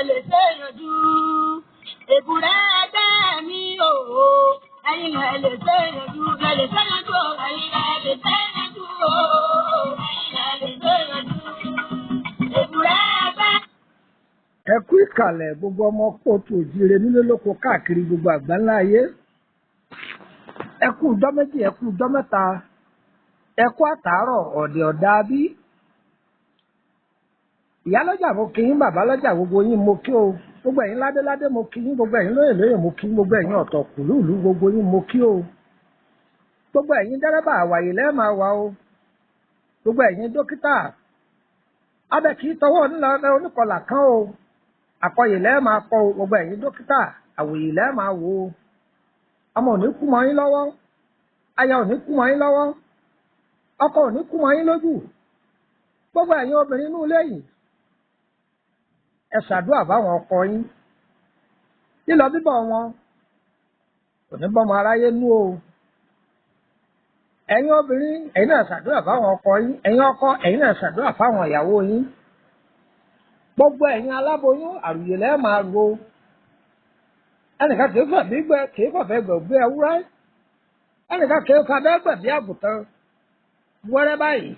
lè ṣe yanjú. Èbúrẹ́ ẹgbẹ́ mi o, ẹ̀yin lẹ lè ṣe yanjú, lẹ lè ṣe yanjú o, ẹ̀yin lẹ lè ṣe yanjú o, lẹ lè ṣe yanjú. Èbúrẹ́ ẹgbẹ́. Ẹ kú ìkàlẹ̀ gbogbo ọmọ kóòtù òjíire nílé lóko káàkiri gbogbo àgbáńlá ayé. Ẹ kú ọjọ́ méjì, ẹ kú ọjọ́ mẹ́ta, ẹ kú àtàárọ̀ ọ̀dẹ̀ ọ̀dà bí. Ìyá lọ́jà mo kí yín, bàbá lọ́jà gbogbo yín mo kí o. Gbogbo ẹ̀yin ládéládé mo kí yín, gbogbo ẹ̀yin lóyè lóyè mo kí yín, gbogbo ẹ̀yin ọ̀tọ̀ kùlùlù gbogbo yín mo kí o. Gbogbo ẹ̀yin dẹ́rẹ́bà àwàyè lẹ́ẹ̀ máa wà o. Gbogbo ẹ̀yin dókítà abẹ kì í tọwọ́ oníkọlà kan o. Àkọyè lẹ́ẹ̀ máa kọ o. Gbogbo ẹ̀yin dókítà àwòyè lẹ́ẹ̀ máa wò o. Ọmọ ò ní kú mọ́ yín lọ́wọ́, aya ò ní kú mọ́ yín lọ́wọ́, ọkọ ò ní kú mọ́ yín lójú. Gbogbo ẹ̀yin obìnrin inú ilé yìí ẹ ṣàdúrà fáwọn ọkọ yín. Lílọ bíbọ̀ wọn kò ní bọ́mọ aráyé nú o. Ẹ̀yin obìnrin ẹ̀yin náà ṣàdúrà fáwọn ọkọ yín, ẹ̀yin ọkọ ẹ̀yin náà ṣàdúrà fáwọn ìyàwó yín. Gbogbo ẹ̀yin aláboyún àrùyè lẹ́ẹ̀ máa ro. Ẹnìkan kìí fẹ̀mí gbẹ kìí fọ̀fẹ́ gbẹ̀gbé ewúrẹ́, ẹnìkan kìí fabẹ́ gbẹ̀bí àgùntàn. Wẹ́rẹ́ báyìí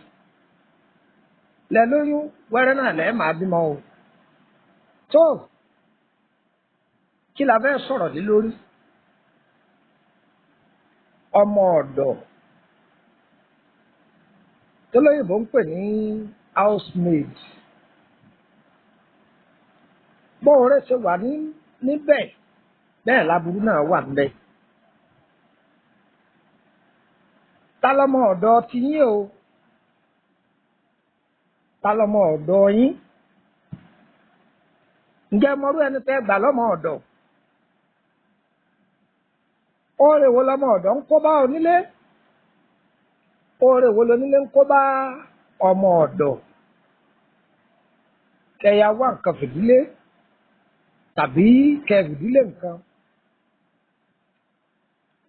lẹ lóyún, wẹ́rẹ́ náà lẹ́ẹ̀ máa bímọ o. Tó kí la fẹ́ sọ̀rọ̀ lé lórí? Ọmọ ọ̀dọ̀ tó lóyìnbó ń pè ní housemaid. Bóore ṣe wà níbẹ̀ bẹ́ẹ̀ láburú náà wà níbẹ̀. Ta lọmọ ọ̀dọ̀ ti yín o? Ta lọmọ ọ̀dọ̀ yín? Ǹjẹ́ mọrú ẹni tẹ́ gbà lọ́mọ ọ̀dọ̀? Oore wo lọmọ ọ̀dọ̀ ń kó bá onílé? Oore wo lonílé ń kó bá ọmọ ọ̀dọ̀? Kẹ̀yà wá nǹkan fìdílé tàbí kẹ̀ fìdílé nǹkan.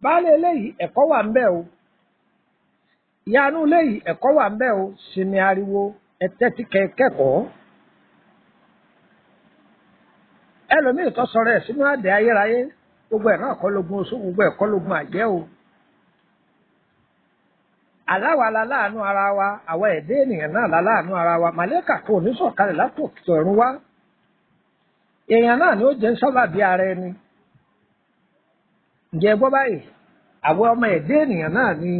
Baálé eléyìí ẹ̀kọ́ wà ńbẹ̀ o. Ìyanu eléyìí ẹ̀kọ́ wà ńbẹ̀ o. Sinmi ariwo ẹtẹ́tí kẹ́kọ̀ọ́. Ẹlòmíì tó sọ̀rọ̀ ẹ̀ sínú àdé ayérayé, gbogbo ẹ̀ náà kọ́ lógun oṣù, gbogbo ẹ̀ kọ́ lógun àjẹ́ o. Aláwa la láàánú ara wa, àwa ẹ̀dá ènìyàn náà la láàánú ara wa. Màlẹ́kà kò ní sọ̀kalẹ̀ látòkè ọ̀run wá. Èèyàn náà ni ó jẹ́ sábàbí ara ẹni. Ǹjẹ́ gbọ́ báyìí, àwọn ọmọ ẹ̀dá ènìyàn náà ni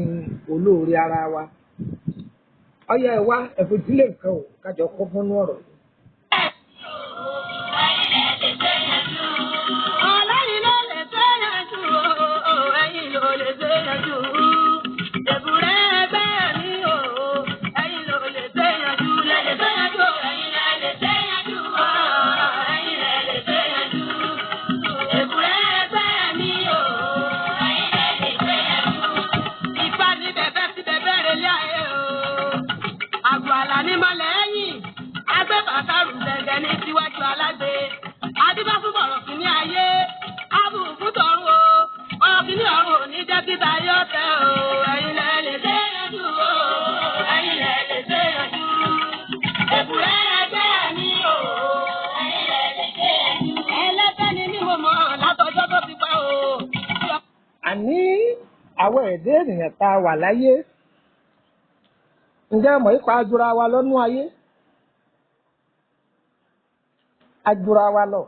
olóore ara wa. Ọyá ẹ wá ẹ̀fọ́júlé nǹkan ò kájọ kọ́ fúnnú ọ̀rọ̀. Àní àwọn ẹ̀dá ènìyàn tá a wà láyé, ǹjẹ́ mọ̀ ipa ajura wa lọ́nú ayé? Ajura wa lọ.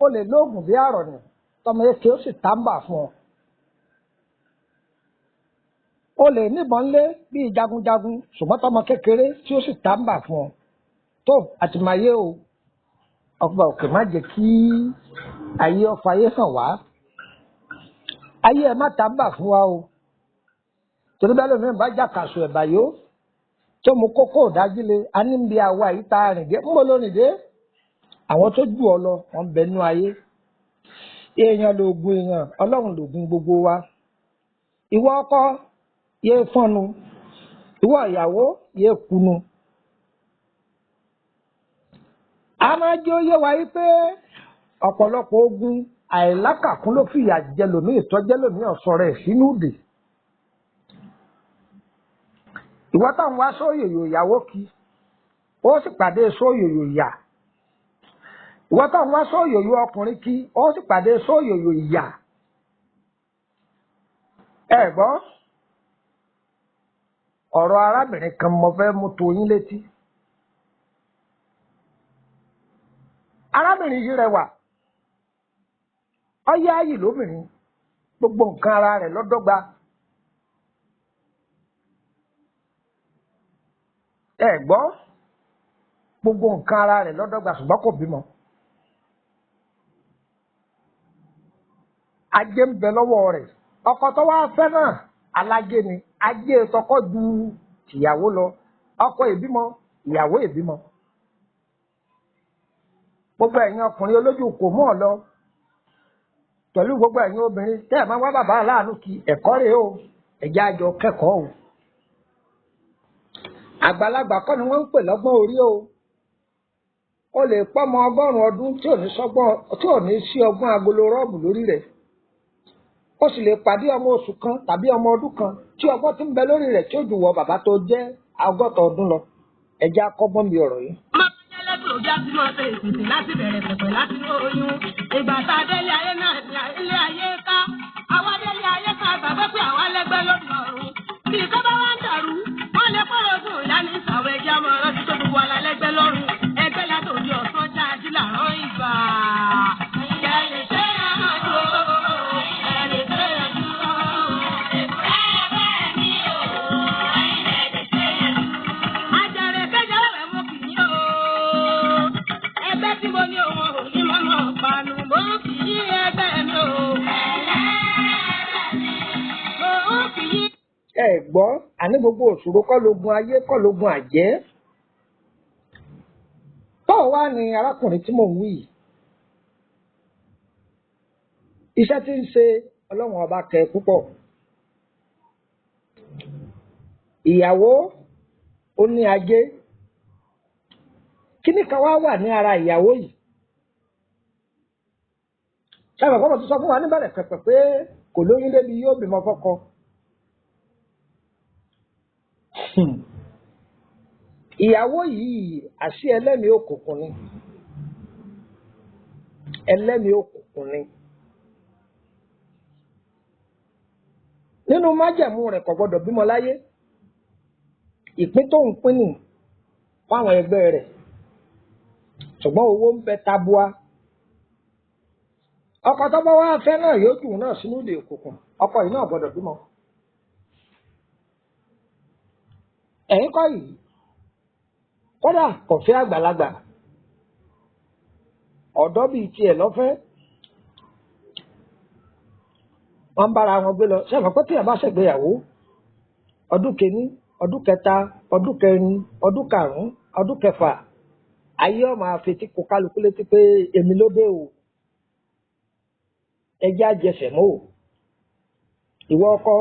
O lè lóògùn bí àrọ̀ nì, tọmọ eke ó sì tàǹbà fún ọ. O lè níbọn lé bí jagunjagun, ṣùgbọ́n tọmọ kékeré tí ó sì tàǹbà fún ọ. Tó àtìmáyé o, ọgbà òkè má jẹ́ kí ayé ọfọ ayé hàn wá. Ayé ẹ má tàǹbà fún wa o. Torí bẹ́ẹ̀ lómi bá jàkàṣù ẹ̀bà yó tó mú kókó ìdájílé a ní bí àwa yìí ta rìn dé ń bọ́ lónìí dé. Àwọn tó jù ọ lọ wọn bẹ nú ayé. Èèyàn lògùn èèyàn, Ọlọ́run lògùn gbogbo wa. Ìwọ ọkọ yé fọ́nu, ìwọ ìyàwó yé kunu. A máa jẹ́ ó yé wa yí pé ọ̀pọ̀lọpọ̀ ogun àìlákàkún ló fìyà jẹ lòmíì tọ́jẹ́ lòmíì ọ̀sọ̀ rẹ̀ sínú ìdè. Ìwọ táwọn wá sóyòyò ìyàwó kí ó sì pàdé sóyòyò ìyà. Ìwọ́n tó ń wá sóòyòyò ọkùnrin kí ó sì pàdé sóòyòyò ìyà. Ẹ gbọ́ ọ̀rọ̀ arábìnrin kan mo fẹ́ mú tó yín létí. Arábìnrin yìí rẹwà, ó yááyì lóbìnrin, gbogbo nǹkan ara rẹ̀ lọ́dọ́gba. Ẹ gbọ́ gbogbo nǹkan ara rẹ̀ lọ́dọ́gba ṣùgbọ́n kò bímọ. Ajé ń bẹ lọ́wọ́ rẹ̀, ọkọ tó wá fẹ́ náà alájé ni, ajé tọkọ ju tìyàwó lọ, ọkọ ìbímọ ìyàwó ìbímọ. Gbogbo ẹ̀yin ọkùnrin olójú kò mú ọ lọ pẹ̀lú gbogbo ẹ̀yin obìnrin tẹ́ ẹ̀ máa wá bàbá aláàánú kí ẹ̀kọ́ rèé o, ẹ̀jẹ̀ àjọ kẹ́kọ̀ọ́ o. Àgbàlagbà kọ́ ni wọ́n ń pè lọ́gbọ́n orí o. O lè pọ́mọ 100 ọdún tí ò ní sí ọgbọ́n agolo rọ́ọ̀bù lórí rẹ̀. O sì lè pàdé ọmọ oṣù kan tàbí ọmọ ọdún kan tí ọgbọ́n ti ń bẹ lórí rẹ̀ tí ó jù wọ bàbá tó jẹ́ 100 ọdún lọ. Ẹ̀jẹ̀ akọ́gbọ́n mi ọ̀rọ̀ yìí. Ọjà tí wọ́n ṣe ìsìnkú láti bẹ̀rẹ̀ pẹ̀pẹ̀ láti ní oyún. Ìgbà tá a délé ayé náà ilé ayé ká. Àwa délé ayé ká gbàgbé pé àwa lẹ́gbẹ́ lórí ọ̀run. Bí ìkọ́ bá wá ń dàrú, wọ́n lè pọ̀rọ̀ ojú ìyá ní ìsàwọ̀ ẹja mọ́ ọ̀rọ̀ tí tó gbogbo ala lẹ́gbẹ́ lọ́rùn. Ẹgbẹ́ látò ní ọ̀sán jáde làrán ìgbà. Ìyẹ̀lẹ̀ ṣe àjò. Ìyẹ̀lẹ̀ ṣe àjò. Àjàrẹ̀ kẹjọ rẹ̀ mú kìí o. Ẹgbẹ́ tí mo ní òun ò ní mọ́nà panu, mo kì í ẹgbẹ́ mi o. Mo kì í. Ẹ gbọ́, àní gbogbo òṣòro kọ́ lógun ayé kọ́ lógun àjẹ́. Báwo wá ni arákùnrin tí mò ń wí yìí? Iṣẹ́ tí ń ṣe Ọlọ́run ọba kẹ́ púpọ̀. Ìyàwó ó ní ajé. Kíní kan wá wà ní ara ìyàwó yìí. Ṣáà bàbá mi ti sọ fún wa níbẹ̀rẹ̀ pẹ̀pẹ̀ pé kò lóyún débi yóò bímọ fọ́kọ. Ìyàwó yìí àṣì ẹlẹ́mìí òkùnkùn ni. Ẹlẹ́mìí òkùnkùn ni. Nínú májẹ̀mú rẹ̀ kò gbọdọ̀ bímọ láyé. Ìpín tó ń pín nì fáwọn ẹgbẹ́ rẹ̀. Ṣùgbọ́n owó ń bẹ tabua. Ọkọ tó bá wá fẹ́ náà yóò jù náà sínú ìdè òkùnkùn. Ọkọ yìí náà gbọdọ̀ bímọ. Ẹ̀yin kọ́ yìí, kódà kò fẹ́ àgbàlagbà. Ọ̀dọ́ bíi tiẹ̀ lọ́fẹ́. Wọ́n ń bára wọn gbé lọ. Ṣé ẹ mọ̀ pé tí ẹ bá ṣègbéyàwó, ọdún kìíní, ọdún kẹta, ọdún kẹrin, ọdún karùn-ún, ọdún kẹfà, ayé ọmọ àfetí kò kálukú létí pé èmi ló dé o. Ẹjẹ́ àjẹsẹ̀ mọ́ o. Ìwọ ọkọ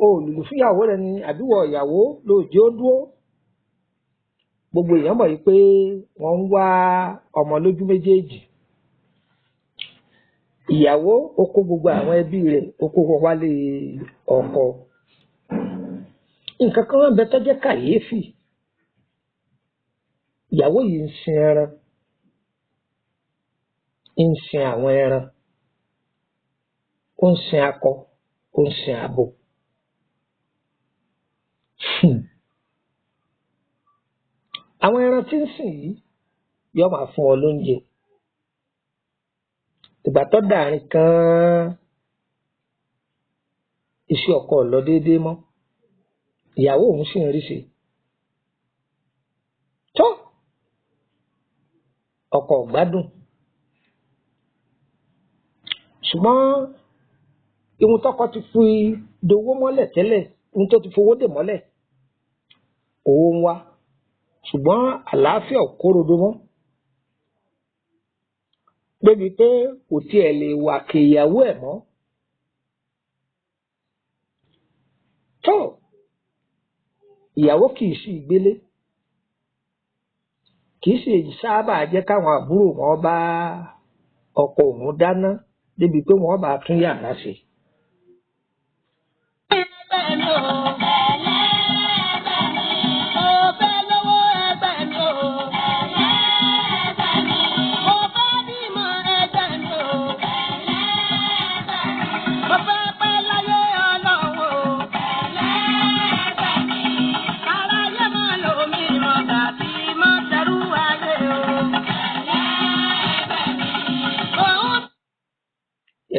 olùlù fúnyàwó rẹ ni àbíwọ ìyàwó lóòjé ó dúró. Gbogbo èèyàn mọ̀ yìí pé wọ́n ń wá ọmọ lójú méjèèjì. Ìyàwó ó kó gbogbo àwọn ẹbí rẹ̀ ó kó wọn wálé ọkọ. Nǹkan kan wọ́n bẹ tó jẹ́ kàyéfì. Ìyàwó yìí ń sin ẹran. Ń sin àwọn ẹran. Ó ń sin akọ. Ó ń sin abo. Àwọn ẹran tí ń sìn yìí yóò máa fún ọ lóúnjẹ. Ìgbà tó dàrin kan iṣẹ́ ọkọ lọ déédéé mọ́. Ìyàwó òun sì ń rí sí. Tó ọkọ gbádùn. Ṣùgbọ́n ihun tọkọ ti fi dowó mọ́lẹ̀ tẹ́lẹ̀, ihun tó ti fowó dè mọ́lẹ̀, owó ń wá. Ṣùgbọ́n àlàáfíà ò kórodo mọ́. Débi pé kò tiẹ̀ lè wà kéyàwó ẹ̀ mọ́. Tó ìyàwó kì í sí ìgbélé. Kì í sì sábà jẹ́ káwọn àbúrò wọn bá ọkọ òun dáná débi pé wọ́n bá tún yàrá ṣe.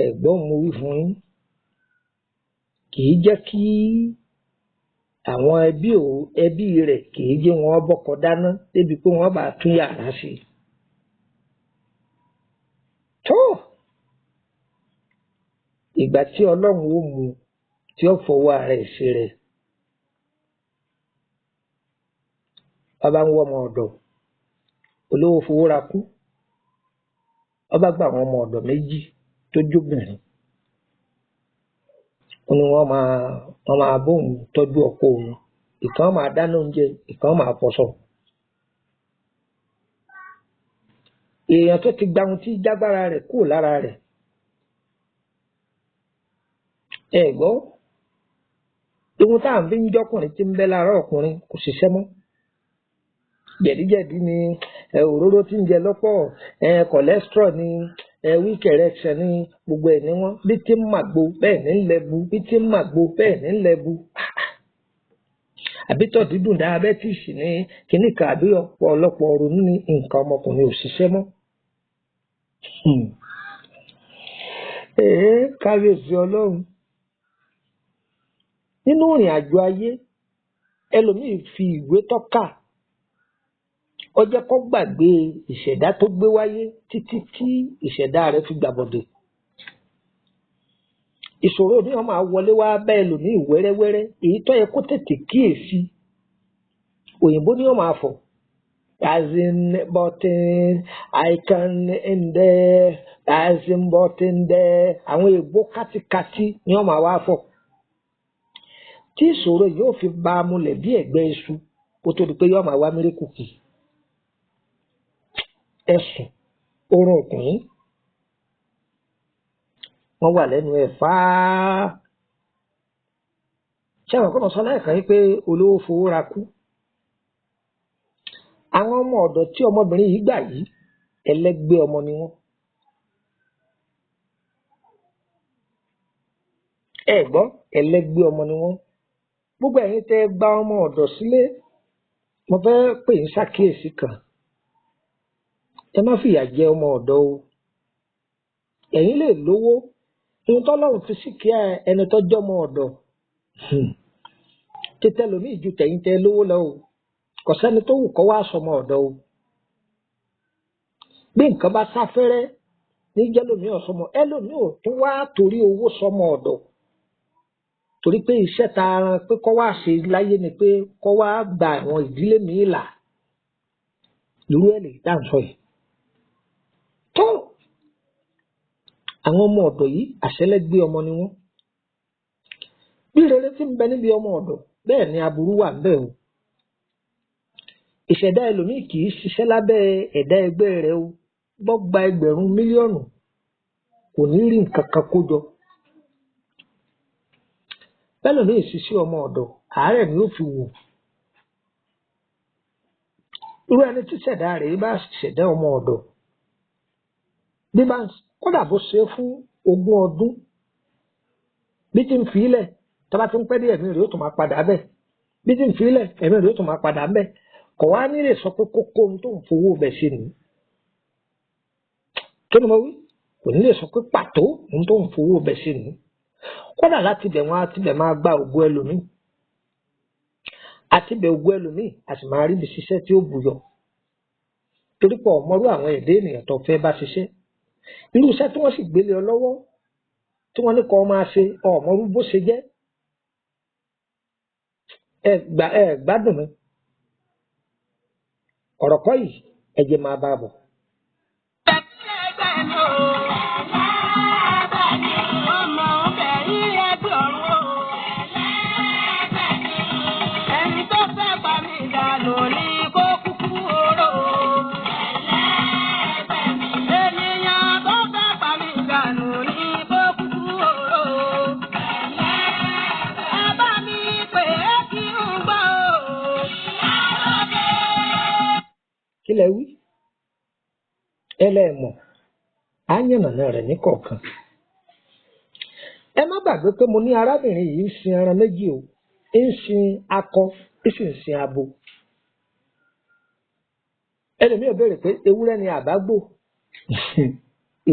ẹ̀gbọ́n mo wí fún yín kì í jẹ́ kí àwọn ẹbí rẹ̀ kì í jẹ́ wọn bọ́kọ dáná débi pé wọ́n bá tún yàrá sí. tó ìgbà tí Ọlọ́run ó mú tí ó fọwọ́ ara ẹ̀ sí rẹ̀ bàbá ń wọ́ ọmọ ọ̀dọ̀ olówó fowó ra kú ọba gba àwọn ọmọ ọ̀dọ̀ méjì tó jóbìnrin ó ní wọ́n máa bóun tọ́jú ọkọ òun ìkan máa dáná oúnjẹ ìkan máa fọṣọ. èèyàn tó ti gba ohun tí jágbára rẹ̀ kúrò lára rẹ̀ ẹ gbọ́ ohun tá à ń fi ń jọ́kùnrin tí ń bẹ lára ọkùnrin kò ṣiṣẹ́ mọ́. jẹ̀díjẹ̀dí ni òróró tí ń jẹ lọ́pọ̀ cholesterol ni weak erection ni gbogbo ẹ̀ ní wọ́n bí tí ń màgbo bẹ́ẹ̀ ní lẹ́bu bí tí ń màgbo bẹ́ẹ̀ ní lẹ́bu. àbítọ̀ dídùn diabetes ní kíní kan àbí ọ̀pọ̀lọpọ̀ ronú ní nǹkan ọmọkùnrin ò ṣiṣẹ́ mọ́. kábíyèsí Ọlọ́run nínú ìrìn àjò ayé ẹlòmíì fi ìwé tọ́ka ó jẹ́ kó gbàgbé ìṣẹ̀dá tó gbé wáyé títí tí ìṣẹ̀dá rẹ̀ fi gbàbọ̀dè. ìṣòro ní wọ́n máa wọlé wá bá ẹlòmíì wẹ́rẹ́wẹ́rẹ́ èyí tó yẹ kó tètè kíyèsí òyìnbó ní wọ́n máa fọ̀ as in but I can in there as in but in there àwọn èèbó kátikati ní wọ́n máa wá fọ̀ tí ìṣòro yóò fi bá a múlẹ̀ bí ẹ̀gbẹ́ iṣu kó tó di pé yóò máa wá mírèkù kì ẹ̀sùn orun òkùnrin wọ́n wà lẹ́nu ẹ̀ fáá. ṣé àwọn kọ́mọ sọ lẹ́ẹ̀kan yìí pé olówó fowó ra kú. àwọn ọmọ ọ̀dọ̀ tí ọmọbìnrin yìí gbà yìí ẹlẹ́gbẹ́ ọmọ ni wọ́n. ẹ gbọ́ ẹlẹ́gbẹ́ ọmọ ni wọ́n. gbogbo ẹ̀yin tẹ́ gba ọmọ ọ̀dọ̀ sílé mo fẹ́ pè ń ṣàkíyèsí kan. ẹ má fìyà jẹ ọmọ ọ̀dọ̀ o. ẹ̀yin lè lówó ohun tọ́lọ́run fi sí kí ẹni tó jọmọ ọ̀dọ̀ tètè lómi ìju tẹ̀yìn tẹ lówó lọ o kò sẹ́ni tó wù kó wá sọmọ ọ̀dọ̀ o. bí nǹkan bá sáfẹ́rẹ́ ní jẹ́lómi ọ̀sọmọ ẹlòmí ò tún wá torí owó sọmọ ọ̀dọ̀ torí pé iṣẹ́ ta ran pé kó wá ṣe láyé ni pé kó wá gba àwọn ìdílé míì là irú ẹ̀ lè dá nsọ yìí. tó àwọn ọmọ ọ̀dọ̀ yìí àṣẹlẹ́gbé ọmọ ni wọ́n. bí rere tí ń bẹ níbi ọmọ ọ̀dọ̀ bẹ́ẹ̀ ni aburú wà ńbẹ̀ o. ìṣẹ̀dá ẹlòmíì kì í ṣiṣẹ́ lábẹ́ ẹ̀dá ẹgbẹ́ rẹ̀ o bọ́ gba ẹgbẹ̀rún mílíọ̀nù kò ní rí nǹkan kan kó jọ. bẹ́ẹ̀ lòmíì ṣiṣẹ́ ọmọ ọ̀dọ̀ àárẹ̀ ni ó fi wò. irú ẹni tí ṣẹ̀dá rẹ̀ bá ṣẹ̀dá ọmọ ọ̀dọ̀ bí bá kódà bó ṣe fún 20 ọdún bí tí ń fi ilẹ̀ tó bá ti ń pẹ́ dé ẹ̀mí rẹ̀ ó tún máa padà bẹ́ẹ̀ bí tí ń fi ilẹ̀ ẹ̀mí rẹ̀ ó tún máa padà bẹ́ẹ̀ kò wá nílè sọ pé kókó ohun tó ń fowó bẹ̀ ṣe nìyí. kí ni mo wí kò nílè sọ pé pàtó ohun tó ń fowó bẹ̀ ṣe nìyí. kódà láti bẹ̀ wọ́n á ti bẹ̀ máa gba ògo ẹlòmíì àti bẹ̀ ògo ẹlòmíì a sì máa rí ibi ṣiṣẹ́ tí ó bùyọ torí pọ̀ ọmọrú àwọn ẹ̀dá ènìyàn tó fẹ́ bá ṣiṣẹ́ irú iṣẹ́ tí wọ́n sì gbélé ọ lọ́wọ́ tí wọ́n ní kó máa ṣe ọmọrú bó ṣe jẹ́ ẹ gbádùn mi ọ̀rọ̀ kọ́ yìí ẹ jẹ́ máa bá a bọ̀. kílẹ̀ wí ẹlẹ́mọ̀ á yànnàná rẹ̀ ní kọ̀ọ̀kan. ẹ má gbàgbé pé mo ní arábìnrin yìí ń sin ẹran méjì o ń sin akọ ń sì ń sin abo. ẹlòmíràn béèrè pé ewúrẹ́ ni àbágbò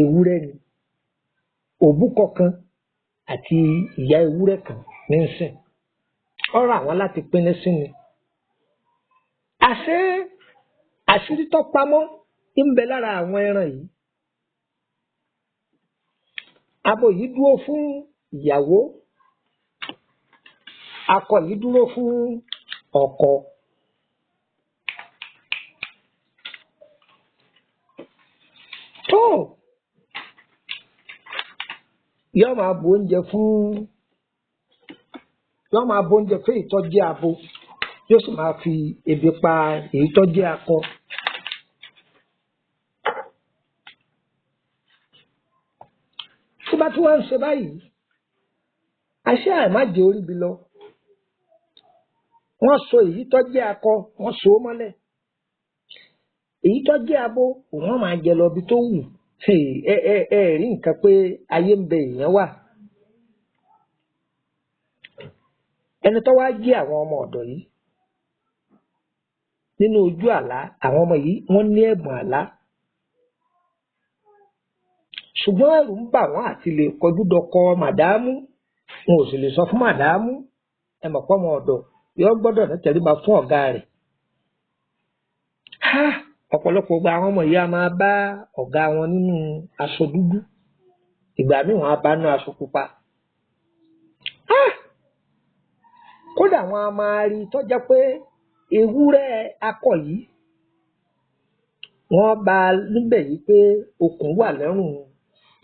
ewúrẹ́ ni òbúkọ kan àti ìyá ewúrẹ́ kan ní ń sìn. Ó rà wọ́n láti pín sí ni. Àṣé àṣírí tó pamọ́ ń bẹ lára àwọn ẹran yìí. Abo yìí dúró fún ìyàwó, akọ yìí dúró fún ọkọ. Tó yóò máa bu oúnjẹ fún ìtọ́jú abo, yóò sì máa fi ebi pa èyí tó jẹ́ akọ. Tí bá tí wọ́n ń ṣe báyìí, àṣé àìmájẹ orí bi lọ. Wọ́n so èyí tó jẹ́ akọ, wọ́n so ó mọ́lẹ̀. Èyí tó jẹ́ abo, wọ́n máa jẹ lọ bí tó wù. Ẹ rí nǹkan pé ayé ń bẹ èèyàn wà. Ẹni tó wá jí àwọn ọmọ ọ̀dọ̀ yìí nínú ojú àlá, àwọn ọmọ yìí wọ́n ní ẹ̀bùn àlá. Ṣùgbọ́n ẹ̀rù ń bà wọ́n àti lè kọjú dọkọ màdámù. Wọn ò sì lè sọ fún màdámù. Ẹ mọ̀ pé ọmọ ọ̀dọ̀ yóò gbọ́dọ̀ ní tẹríba fún ọ̀gá rẹ̀. Ọ̀pọ̀lọpọ̀ gba àwọn ọmọ yìí a máa bá ọ̀gá wọn nínú aṣọ dúdú. Ìgbà míì wọ́n á bá nínú aṣọ pupa. Kódà wọn a máa rí tó jẹ́ pé ewúrẹ́ akọ yìí, wọ́n bá níbẹ̀ yìí pé okùn wà lọ́rùn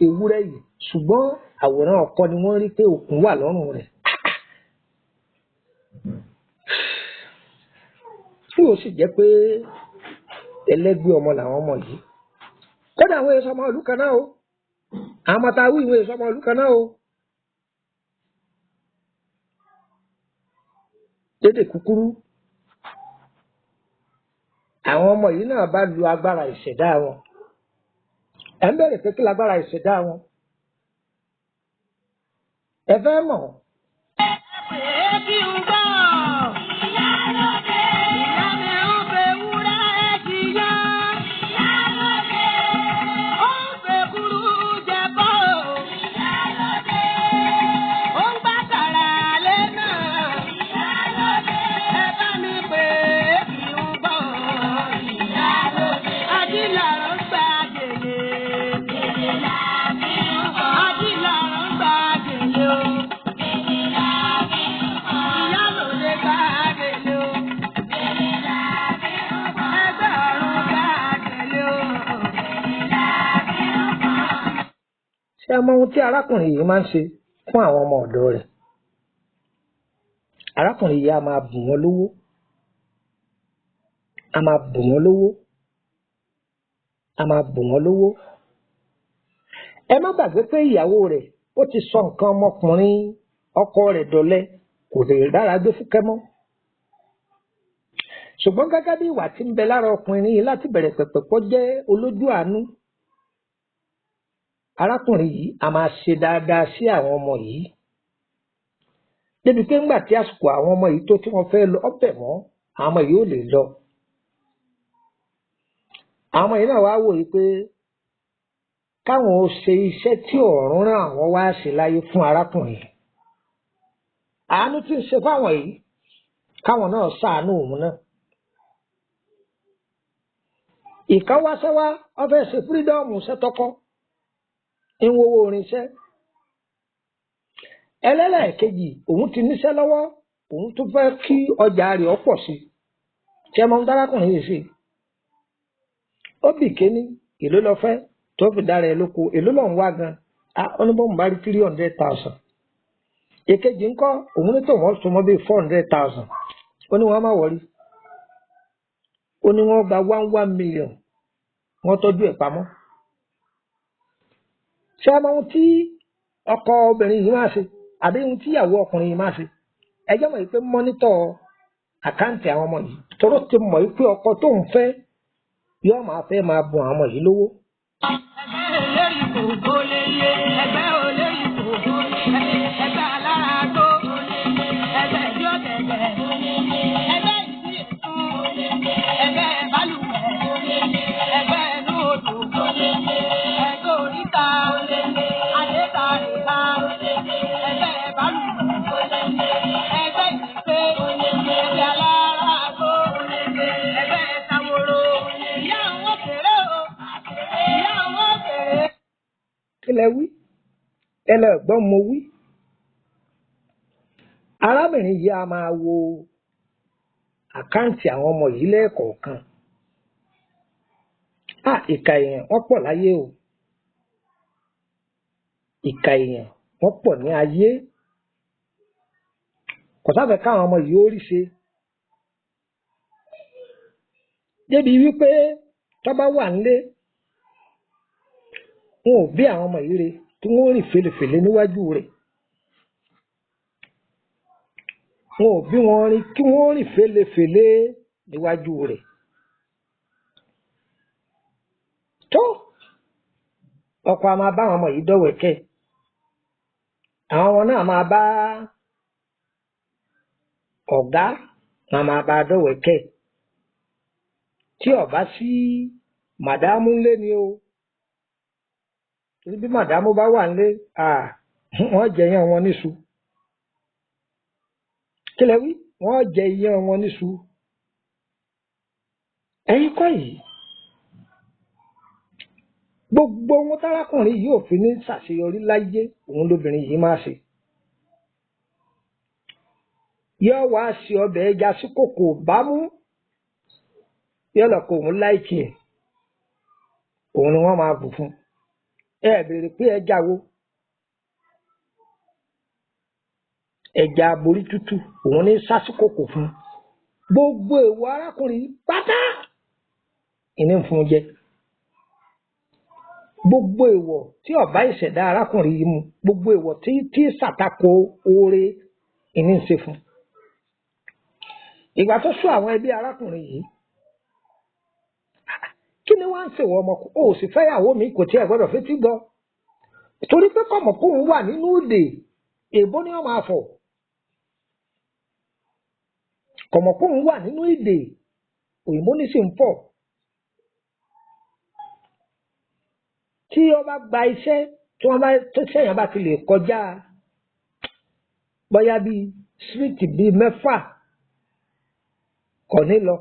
ewúrẹ́ yìí, ṣùgbọ́n àwòrán ọkọ ni wọ́n rí pé okùn wà lọ́rùn rẹ̀. Tí ó sì jẹ́ pé ẹlẹ́gbẹ́ ọmọ làwọn ọmọ yìí. Kódà àwọn èso ọmọ ìlú kan náà o. Àwọn ọmọ tá a wí ìwé èso ọmọ ìlú kan náà o. Lédè kúkúrú, àwọn ọmọ yìí náà bá lu agbára ìṣẹ̀dá wọn. Ẹ ń bẹ̀rẹ̀ pé kí lágbára ìṣẹ̀dá wọn? Ẹ fẹ́ mọ̀? Ṣé ẹ mọ ohun tí arákùnrin yìí máa ń ṣe fún àwọn ọmọ ọ̀dọ̀ rẹ̀? Arákùnrin yìí a máa bù wọ́n lówó. A máa bù wọ́n lówó. A máa bù wọ́n lówó. Ẹ má gbàgbé pé ìyàwó rẹ̀ ó ti sọ nǹkan ọmọkùnrin ọkọ rẹ̀ dọ̀lẹ, kò lè rárá gbé fúkẹ́ mọ́. Ṣùgbọ́n gẹ́gẹ́ bí ìwà tí ń bẹ lára ọkùnrin yìí láti bẹ̀rẹ̀ pẹ̀pẹ̀ kó jẹ́ olójú àánú, arákùnrin yìí a máa ṣe dáadáa sí àwọn ọmọ yìí. Débi pé ńgbà tí àsìkò àwọn ọmọ yìí tó tí wọ́n fẹ́ lọ ọbẹ̀ mọ́, àwọn ọmọ yìí ò lè lọ. Àwọn ọmọ yìí náà wá wò yìí pé káwọn ó ṣe iṣẹ́ tí ọ̀run rán àwọn wá ṣe láyé fún arákùnrin yìí. Àánú tí ń ṣe fáwọn yìí, káwọn náà ṣàánú òun náà. Ìkan wá sẹ́wá, ó fẹ́ ṣe fírídọ́ọ̀mù ṣẹ́tọ́kọ́. ń wowó orinṣẹ́. Ẹlẹ́lẹ́ẹ̀kejì, òun ti níṣẹ́ lọ́wọ́, òun tún fẹ́ kí ọjà rẹ̀ ó pọ̀ sí. Tí ẹ mọ ohun tárákùnrin yìí ṣe. Ó bì kéní, èló lọ fẹ́ tó fi dára ẹ lóko, èló lọ ń wá gan. Ó ní bọ́ọ̀mù bá rí 300,000. Èkejì ńkọ́, òun ní tòun wọ́n súnmọ́ bíi 400,000. Ó ní wọ́n má wọrí. Ó ní wọ́n gba 1 million. Wọ́n tọ́jú ẹ̀ pamọ́. Ṣé ẹ mọ ohun tí ọkọ obìnrin yìí máa ṣe àbí ohun tí ìyàwó ọkùnrin yìí máa ṣe? Ẹ jẹ́ mọ̀ pé mọ́nítọ̀ àkáǹtì àwọn ọmọ yìí tọ́rọ ti mọ̀ pé ọkọ tó ń fẹ́ yóò máa fẹ́ máa bùn àwọn ọmọ yìí lówó. Ẹgbẹ́ olórí kòkó lè yé, ẹgbẹ́ olórí kòkó lè yé, ẹgbẹ́ aláàgbò, ẹgbẹ́ ìjọ tẹ̀tẹ̀, ẹgbẹ́ ìdí ètò, ẹgbẹ́ balùwẹ̀, ẹgbẹ́ inú odò, ẹgbẹ́ oríta, àdéka lẹ wí ẹ lọ gbọ́ mo wí. Arábìnrin yìí a máa wo àkáǹtì àwọn ọmọ yìí lẹ́ẹ̀kọ̀ọ̀kan. Ìkà èèyàn wọ́n pọ̀ láyé o, ìkà èèyàn wọ́n pọ̀ ní ayé. Kò sáfẹ́ káwọn ọmọ yìí ó rí ṣe débi wípé tó bá wà nílé wọn ò bí àwọn ọmọ yìí re tí wọ́n rìn fèlèfèlè níwájú rẹ̀, wọn ò bí wọn rí kí wọ́n rìn fèlèfèlè níwájú rẹ̀. Tó ọkọ a máa bá àwọn ọmọ yìí dọ̀wẹ̀kẹ̀, àwọn ọmọ náà máa bá ọ̀gá wọn máa bá dọ̀wẹ̀kẹ̀. Tí ọba sí màdámù ńlé ni o, torí bí màdámù bá wà nílé wọ́n jẹ iyán wọn níṣu. Kí lẹ wí? Wọ́n jẹ iyán wọn níṣu. Ẹ̀yin kọ́ yìí gbogbo ohun tárákùnrin yìí ò fi ní ṣàṣeyọrí láyé òun lóbìnrin yìí máa ṣe. Yóò wá ṣe ọbẹ̀ ẹja sí kòkò bámú, yóò lọ kó òun láìkì ẹ̀, òun ni wọ́n máa bù fún. Ẹ béèrè pé ẹja wo? Ẹja aborí tútù òun ní sásìkòkò fún. Gbogbo èèwọ̀ arákùnrin pátá ìní fún jẹ. Gbogbo èèwọ̀ tí ọba ìṣẹ̀dá arákùnrin yìí mu, gbogbo èèwọ̀ tí ṣàtakò oore ìní ń ṣe fún. Ìgbà tó sún àwọn ẹbí arákùnrin yìí, kí ni wọ́n ń ṣèwọ ọmọkùnrin? O sì fẹ́yàwó mi, kò tiẹ̀ gbọ́dọ̀ fetí gbọ́, torí pé kọ̀mọ̀kùnrin wà nínú òde èbó ni wọ́n máa fọ̀. Kọ̀mọ̀kùnrin wà nínú èdè òyìnbó ní sì ń fọ̀. Tí ọba gba iṣẹ́ tí wọ́n bá tó sẹ́yìn bá ti lè kọjá bóyá bíi síríìtì bíi 6 kò ní lọ.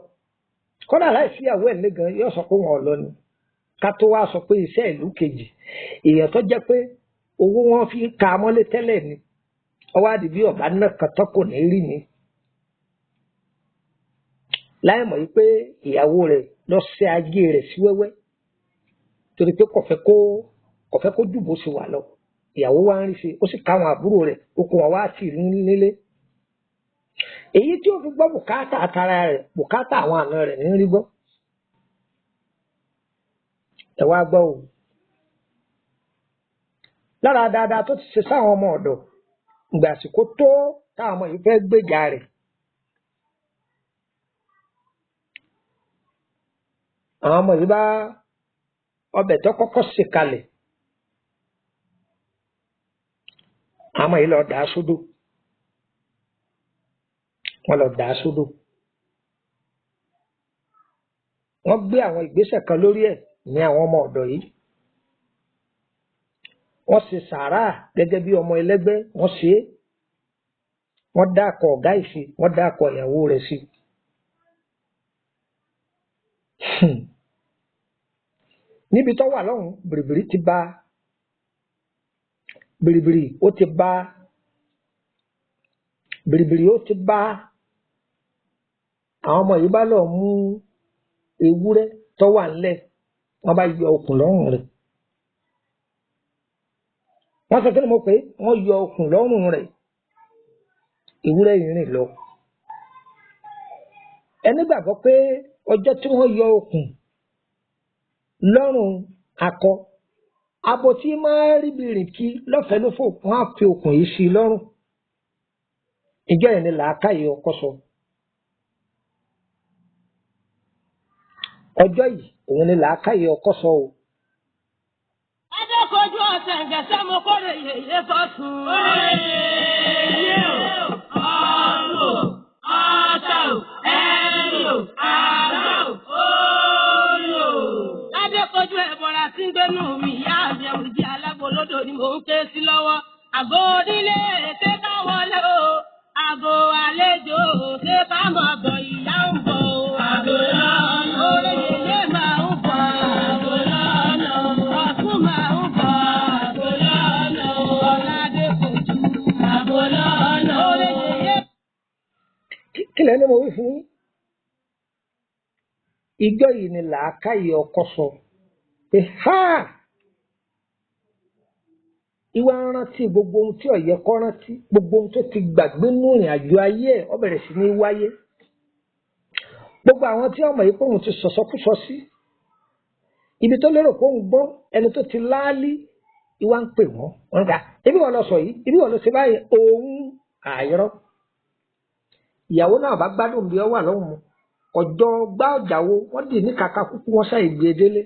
Kódà láìsí ìyàwó ẹ̀ lẹ́gàn yóò sọ pé wọn ò lọ ni. Ká tó wá sọ pé iṣẹ́ ìlú kejì, èèyàn tó jẹ́ pé owó wọn fi ń ka mọ́lé tẹ́lẹ̀ ni, ọwọ́ àdìbí ọ̀bá náà kan tó kò ní rí ni. Láì mọ̀ yìí pé ìyàwó rẹ̀ lọ ṣe ajé rẹ̀ sí wẹ́wẹ́, torí pé kò fẹ́ kó dùbò sí wà lọ. Ìyàwó wa ń rí ṣe, ó sì káwọn àbúrò rẹ̀ okùn wọn wá sí nílé. Èyí tí ó fi gbọ́ bùkátà àtàrà rẹ̀, bùkátà àwọn àna rẹ̀ ní rí gbọ́. Ẹ wá gbọ́ o, lára dáadáa tó ti ṣe sáwọn ọmọ ọ̀dọ̀, ìgbà àsìkò tó táwọn ọmọ yìí fẹ́ gbèjà rẹ̀. Àwọn ọmọ yìí bá ọbẹ̀ tó kọ́kọ́ sè kalẹ̀, àwọn ọmọ yìí lọ dà á sódò. Wọ́n lọ dà á sódò. Wọ́n gbé àwọn ìgbésẹ̀ kan lórí ẹ̀ ní àwọn ọmọ ọ̀dọ̀ yìí. Wọ́n ṣe sàárà gẹ́gẹ́ bí ọmọ ẹlẹ́gbẹ́, wọ́n ṣe é. Wọ́n dákọ̀ ọ̀gá ìsí, wọ́n dákọ̀ ìyàwó rẹ̀ sí. Níbi tó wà lọ́hùn, bìrìbìrì ti bá bìrìbìrì ó ti bá bìrìbìrì ó ti bá àwọn ọmọ yìí bá lọ mú ewúrẹ́ tó wà ńlẹ̀, wọ́n bá yọ okùn lọ́rùn rẹ̀. Wọ́n sọ kí ni mo pè é? Wọ́n yọ okùn lọ́rùn rẹ̀. Ewúrẹ́ yìí rìn lọ. Ẹni gbàgbọ́ pé ọjọ́ tí wọ́n yọ okùn lọ́rùn akọ, abo tí máa rí bí rìn kí lọ́fẹ̀ẹ́ ló fò, wọ́n á fi okùn yìí sí lọ́rùn. Ìjọ yẹn ni làákàyè ọkọ sọ. Ọjọ́ yìí òun ni làákàyè ọkọ sọ o. Adékojú ọ̀sẹ̀ ǹgẹ̀sẹ̀ mo kórè yèyé fọ́sùn. Yé o, ọ̀rọ̀, ọ̀tà o, ẹ̀rù o, àrà o, òòlò. Adékojú ẹ̀bọ̀ra tí ń gbénú mi ìyá mi òjì alábolódò ni mò ń ké sí lọ́wọ́. Àgọ́ onílé ṣé ká wọlé o, àgọ́ àlejò ṣé ká mọ̀ bọ̀ ìyá ń bọ̀ o. Àgọ́ lọ́nà orí yèyé máa ń bọ̀. Àgọ́ lọ́nà ọ̀tún máa ń bọ̀. Àgọ́ kílẹ̀ ní mo wí fún yín ìjọ yìí ni làákàyè ọkọ sọ pé ha ìwà rántí gbogbo ohun tí ó yẹ kó rántí gbogbo ohun tó ti gbàgbé nínú ìrìn àjò ayé ẹ̀ ó bẹ̀rẹ̀ sí ní wáyé gbogbo àwọn tí ọmọ yìí pé òun ti sọ̀sọ́kúsọ sí ibi tó lérò pé òun gbọ́ ẹni tó ti láálí ìwà ń pè wọ́n gbà ibi wọ́n lọ sọ yìí ibi wọ́n lọ sí báyìí òun àìrọ́ ìyàwó náà bá gbádùn bí ọ wà lọ́hùn mu ọjọ́ gbá ọ̀jàwó wọ́n dì ní kàkà kúkú wọn ṣáà ìgbé délé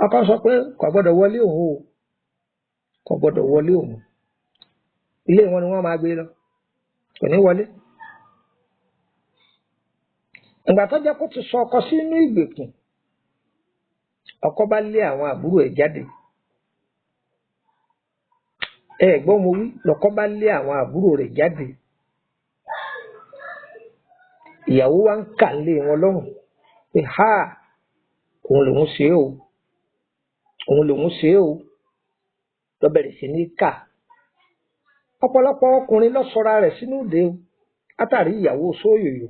ọkọ sọ pé kò gbọ́dọ̀ wọlé òun o kò gbọ́dọ̀ wọlé òun ilé wọn ni wọ́n máa gbé lọ kò ní wọlé ìgbà tó jẹ́ kó ti sọ ọkọ sínú ìgbèkùn ọkọ bá lé àwọn àbúrò ẹ̀ jáde ẹ̀gbọ́n mo wí lọ́kọ bá lé àwọn àbúrò rẹ̀ jáde ìyàwó wa ń kà lé wọn lọ́rùn pé ha òun lòun ṣe o òun lòun ṣe o lọ bẹ̀rẹ̀ sí ní kà ọ̀pọ̀lọpọ̀ ọkùnrin lọ sọra rẹ̀ sínú ìdè o látàrí ìyàwó sóyòyò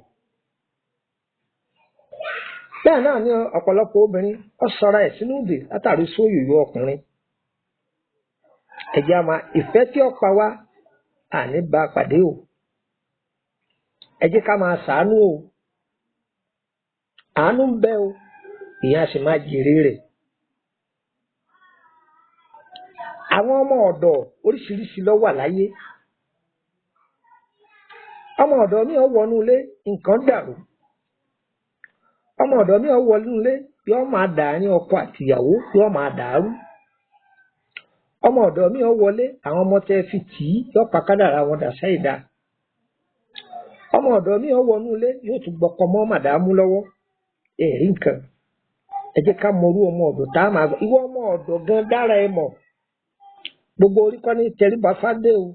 bẹ́ẹ̀ náà ni ọ̀pọ̀lọpọ̀ obìnrin ọ sọra ẹ̀ sínú ìdè látàrí sóyòyò ọkùnrin ẹ̀jẹ̀ àmà ìfẹ́ tí ó pa wá àní bá pàdé o ẹ jẹ́ ká máa ṣàánú o àánú ń bẹ o ìyẹn a sì máa jèrè rẹ̀ àwọn ọmọ ọ̀dọ̀ oríṣiríṣi ló wà láyé ọmọ ọ̀dọ̀ mi ò wọnú ilé nǹkan dàrú ọmọ ọ̀dọ̀ mi ò wọnú ilé yóò máa dàárín ọkọ àtìyàwó yóò máa dàrú ọmọ ọ̀dọ̀ mi ò wọlé àwọn ọmọ tẹ́ fi tì í yóò pa kádàrá wọn dà sáìdá ọmọ ọ̀dọ̀ mi ò wọnú ilé yóò tún gbọkọ mọ́ màdàmú lọ́wọ́ èrí nǹkan ẹ jẹ́ ká mọrú ọmọ ọ̀dọ̀ tá a máa gbọ́ ìwọ ọmọ ọ̀dọ̀ gan dára ẹ mọ̀ gbogbo orí kọ́ ní tẹríba fádé o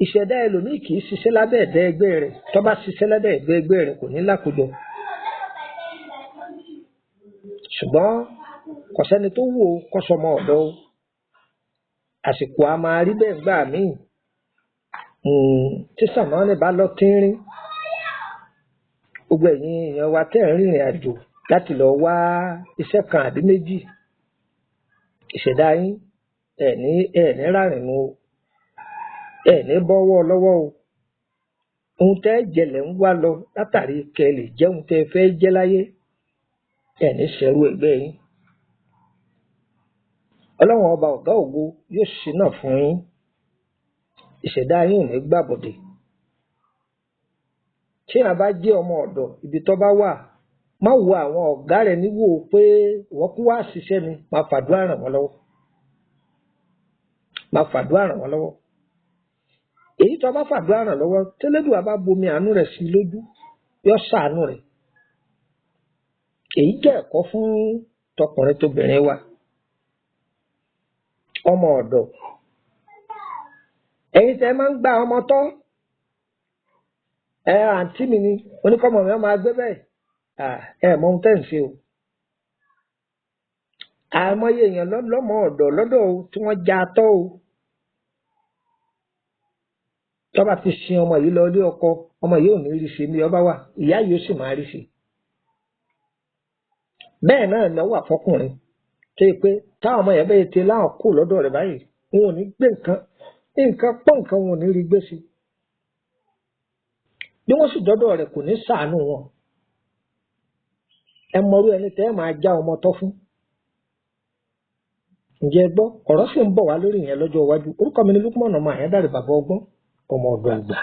ìṣẹ̀dá ẹlòmíì kì í ṣiṣẹ́ lábẹ́ ẹ̀dá ẹgbẹ́ rẹ̀ tó bá ṣiṣẹ́ lábẹ́ ẹ̀dá ẹgbẹ́ rẹ̀ kò ní lákòjọ ṣùgbọ́n kò sẹ́ni tó wù ó kọ́sọmọ ọ̀dọ̀ o àsìkò a máa rí bẹ́ẹ̀ gbà míì tí sàmánì bá lọ tínrín gbogbo ẹ̀yin èèyàn wa tẹ́ ń rìnrìn àjò láti lọ wá iṣẹ́ kan àbí méjì ìṣẹ̀dá yín ẹ̀ẹ̀ní rárìnú o ẹ̀ẹ̀ní bọ́wọ́ lọ́wọ́ o ohun tẹ́ jẹlẹ̀ ń wá lọ látàrí kẹ́ lè jẹ́ ohun tẹ́ fẹ́ jẹ́ láyé ẹ̀ẹ̀ní ṣẹ̀rú ẹgbẹ́ yín ọlọ́run ọba ọ̀gá ògo yóò ṣínà fún yín ìṣẹ̀dá yín ò ní gbàbọ̀dẹ̀ tí a bá jẹ́ ọmọ ọ̀dọ̀ ibi tó bá wà má wo àwọn ọ̀gá rẹ̀ níwò pé wọ́n kú wá ṣiṣẹ́ ni máa fàdúrà ràn wọ́n lọ́wọ́ máa fàdúrà ràn wọ́n lọ́wọ́ èyí tó bá fàdúrà ràn lọ́wọ́ tẹ́lẹ́dùà bá bomi àánú rẹ̀ sí lójú yóò ṣàánú rẹ̀ èyí jẹ́ ẹ̀kọ́ fún tọkùnrin tóbìnrin wa ọmọ ọ̀dọ̀ ẹ̀yin tẹ́ máa ń gba ọmọ tọ́ àǹtí mi ni oníkọ́mọ mi máa gbé bẹ́ẹ̀ mọ ohun tẹ́ ń ṣe o àìmọye èèyàn lọ́mọ ọ̀dọ̀ lọ́dọ̀ o tí wọ́n já tọ́ o tọ́ba ti sin ọmọ yìí lọ ilé ọkọ ọmọ yìí ò ní rí ṣe ní ọba wà ìyá yìí ó sì máa rí ṣe bẹ́ẹ̀ náà lọ́wọ́ àfọkùnrin tó yẹ pé táwọn ọmọ yẹn bẹ́ẹ̀ ti láwọn kù lọ́dọ̀ rẹ̀ báyìí wọn ò ní gbé nǹkan pọ̀ nǹkan wọn ò ní rí gbé sí bí wọ́n sì dọ́dọ̀ rẹ̀ kò ní ṣàánú wọn ẹ mọrú ẹni tẹ́ ẹ máa já ọmọ tọ́ fún ǹjẹ́ gbọ́ ọ̀rọ̀ sì ń bọ̀ wá lórí yẹn lọ́jọ́ iwájú orúkọ mi ni Lukman ọmọ Àyándàrè bàbá ọgbọ́n ọmọ ọ̀dọ̀ àgbà.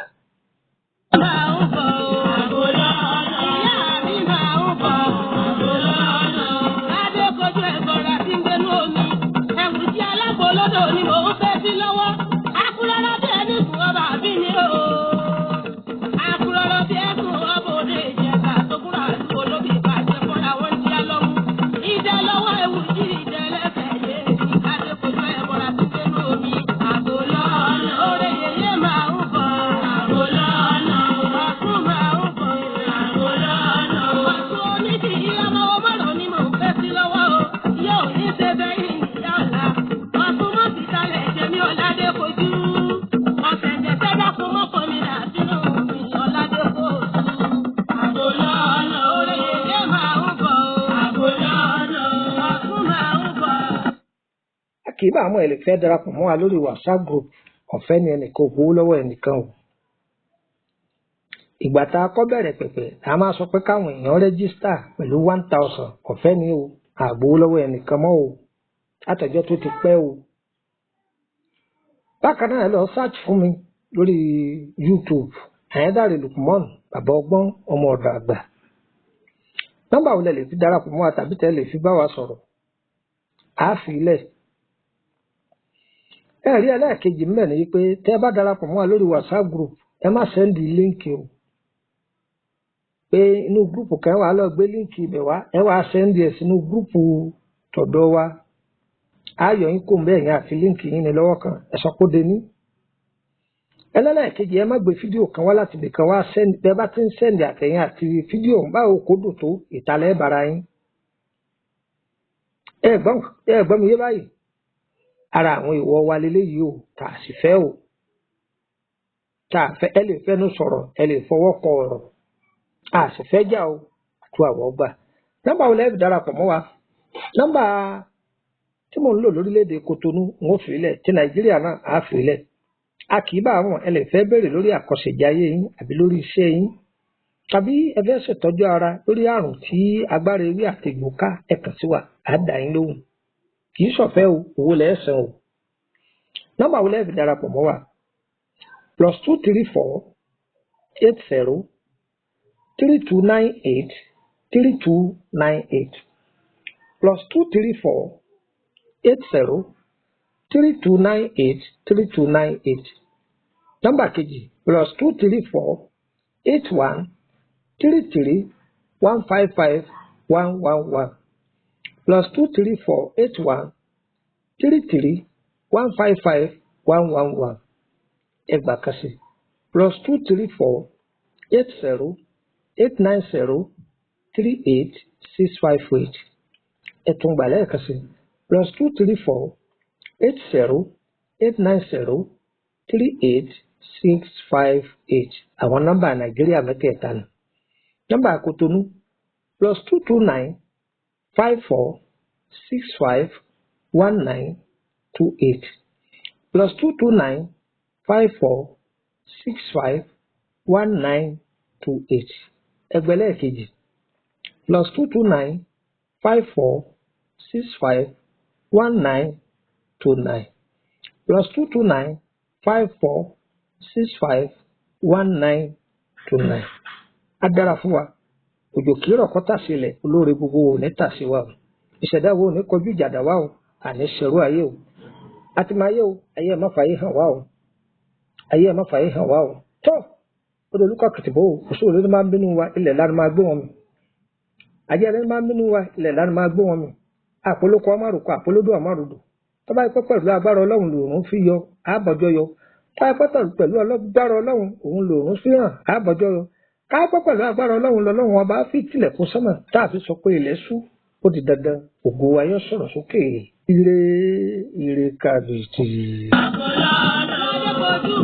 kì í bá àwọn ẹ lè fẹ́ darapọ̀ mọ́ wa lórí WhatsApp group ọ̀fẹ́ ni ẹnìkan ò gbowó lọ́wọ́ ẹnìkan o. ìgbà tá a kọ́ bẹ̀rẹ̀ pẹ̀pẹ̀ a máa sọ pé káwọn èèyàn rẹ́gísítà pẹ̀lú 1000 ọ̀fẹ́ ni o, àgbowó lọ́wọ́ ẹnìkan mọ́ o, àtọ̀jọ́ tó ti pẹ́ o. bákan náà lọ search fún mi lórí YouTube Ayédáre Lukman bàbá ọgbọ́n ọmọ ọ̀dọ̀ àgbà. nọ́mbà wo lẹ lè fi darapọ̀ mọ́ wa tàbí tẹ́ lè fi bá wa sọ̀rọ̀ á fi ilẹ̀. ẹ̀rí ẹlẹ́ẹ̀kejì mẹ́rin ni wípé tẹ́ bá darapọ̀ mọ́ wa lórí WhatsApp group ẹ má sẹ́ndì líǹkì o, pé inú gúrùpù kan wà lọ gbé líǹkì ibẹ̀ wá ẹ wá sẹ́ndì ẹ̀ sínú gúrùpù tọ̀dọ̀ wa, ayọ̀ yín kò ń bẹ́ẹ̀ yẹn àti líǹkì yín ní lọ́wọ́ kan ẹ sọ pé ó dé ní. ẹlẹ́ẹ̀kejì ẹ má gbé fídíò kan wá láti ibì kan wá sẹ́ndì, bẹ́ẹ̀ bá ti ń sẹ́ndì àtẹ̀yìn àti fídíò báwo kó dùn tó ìtàlẹ́ bara yín. ẹ gbọ́n mi yé báyìí, ara àwọn ìwọ wa leléyìí o, tá a sì fẹ́ o, tá a fẹ́ ẹ lè fẹ́nu sọ̀rọ̀ ẹ lè fọwọ́ kọ ọ̀rọ̀, a sì fẹ́ jà o tó àwọ̀ gbà. nọ́mbà wo lẹ́ẹ̀fì darapọ̀ mọ́ wa, nọ́mbà tí mò ń lò lórílẹ̀‐èdè Kotonu ń ó fìlẹ̀, ti Nàìjíríà náà á fìlẹ̀. a kì í bá àwọn ẹ lè fẹ́ béèrè lórí àkọsẹ̀jáyé yín àbí lórí iṣẹ́ yín, tàbí ẹ fẹ́ ṣètọ́jú ara lórí àrùn tí agbára ewé àtẹ̀gbò ká ẹ kàn sí wa á dá yín lóhùn, kì í ṣọ̀fẹ́ o, owó lẹ́ẹ̀sán o. nọ́mbà wo lẹ́ẹ̀fì darapọ̀ mọ́ wa +234 80 3298 3298 +234 80 3298 3298. nọ́mbà kejì +234 81 33 155 111 +234 81 33 155 111. ẹgbàá kan sí +234 80 890 38658. ẹ̀tún gbà lẹ́ẹ̀kan sí +234 80 890 38658. àwọn nọ́mbà Nàìjíríà mẹ́tẹ̀ẹ̀ta nù. nọ́mbà Kotonu +229 54 65 1928 +229 54 65 1928. ẹgbẹ̀lẹ́ kejì +229 54 65 1929 +229 54 65 1929. á dára fún wa, òjò kì í rọ̀ kó tà sílẹ̀, olóore gbogbo ò ní tà sí wa o, ìṣẹ̀dá wo ò ní kọjú ìjàdá wa o, àní ṣerú ayé o, àti máa yé o, ayé ẹ̀ má fàyè hàn wá o, ayé ẹ̀ má fàyè hàn wá o. tọ́ odò olùkọ́ kìtìbó o, òṣù olórí máa ń bínú wa ilẹ̀ lánàá máa gbé wọn mi, ajé ẹni máa ń bínú wa ilẹ̀ lánàá máa gbé wọn mi, àpolókọ ọmọrùkọ àpolódò ọmọrùdò, tọ́ba ipẹ́ pẹ̀lú agbára Ọlọ́run lòun fi yọ àbọ̀jọ́ yọ, táyà pẹ́ pẹ̀lú agbára Ọlọ́run òun lòun fi hàn àbọ̀jọ́ yọ, káyà pẹ̀lú agbára Ọlọ́run lọ́lọ́run ọba fi tilẹ̀kùn sọ́mà tá a fi sọ pé ilẹ̀ ṣú, ó di dandan ògo ayọ̀ sọ̀rọ̀ sókè. ire ire kàbìtì. àbọ̀lá ọ̀dọ́ ọ̀dọ́